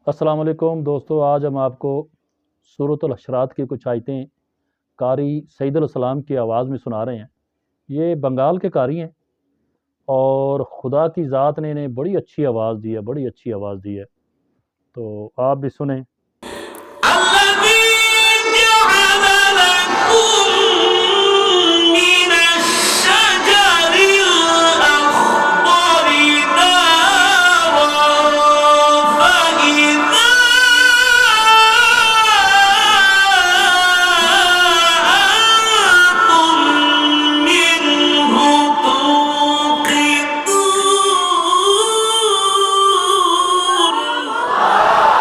अस्सलाम वालेकुम दोस्तों, आज हम आपको सूरतुल हशरात की कुछ आयतें कारी सईदुल सलाम की आवाज़ में सुना रहे हैं। ये बंगाल के कारी हैं और खुदा की ज़ात ने इन्हें बड़ी अच्छी आवाज़ दी है, बड़ी अच्छी आवाज़ दी है। तो आप भी सुने।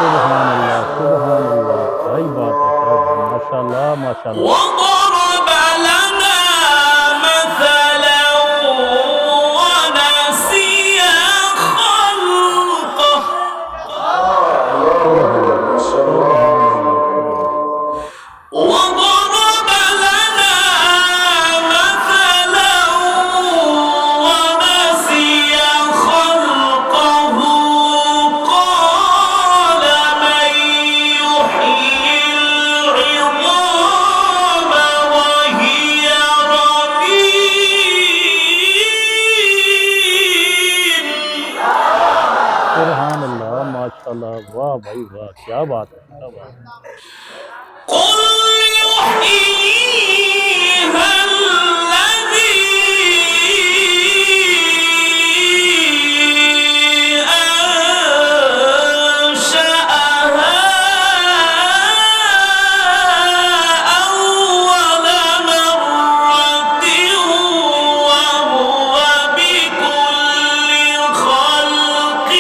सुबहान अल्लाह, सुबहान अल्लाह, क्या ही बात है, क्या बात, माशाल्लाह माशाल्लाह। وضرب لنا مثلا ونسي خلقه सुबहान अल्लाह, सुबहान अल्लाह, सुबहान وضرب لنا مثلا ونسي خلقه قال من يحيي العظام وهي رميم सुबहान अल्लाह, माशाल्लाह, वाह भाई वाह, क्या बात है, क्या बात है। قل يحييها الذي أنشأها أول مرة وهو بكل خلق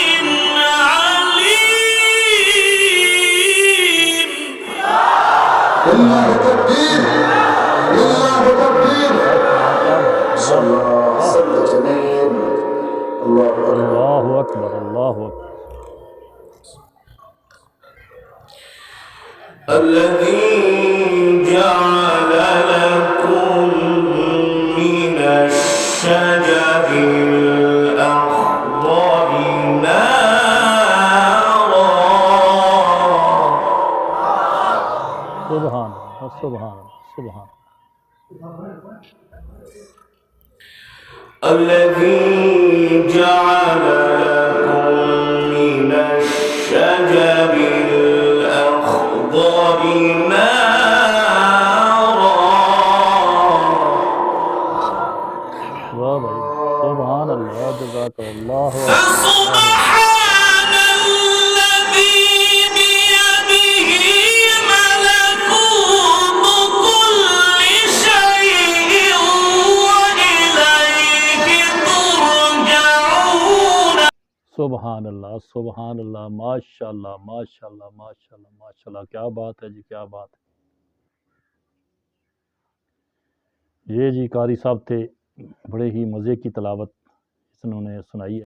عليم لله تكبير لله تكبير क्या बात है, صلى الله صلى جميل الله أكبر अल्लाहु अकबर, अल्लाहु अकबर। الذي جعل لكم من الشجر الأخضر نارا सुबहान अल्लाह, सुबहान अल्लाह, सुबहान। الذي جعل لكم من الشجر الأخضر نارا वाह भाई, सुबहान अल्लाह, जज़ाकल्लाह खैर। فسبحان الذي بيده ملكوت كل شيء وإليه ترجعون सुबहान अल्लाह, सुबहान अल्लाह, माशाल्लाह माशाल्लाह माशाल्लाह माशाल्लाह, क्या बात है जी, क्या बात है। ये जी कारी साहब थे, बड़े ही मज़े की तिलावत इन्होंने सुनाई है।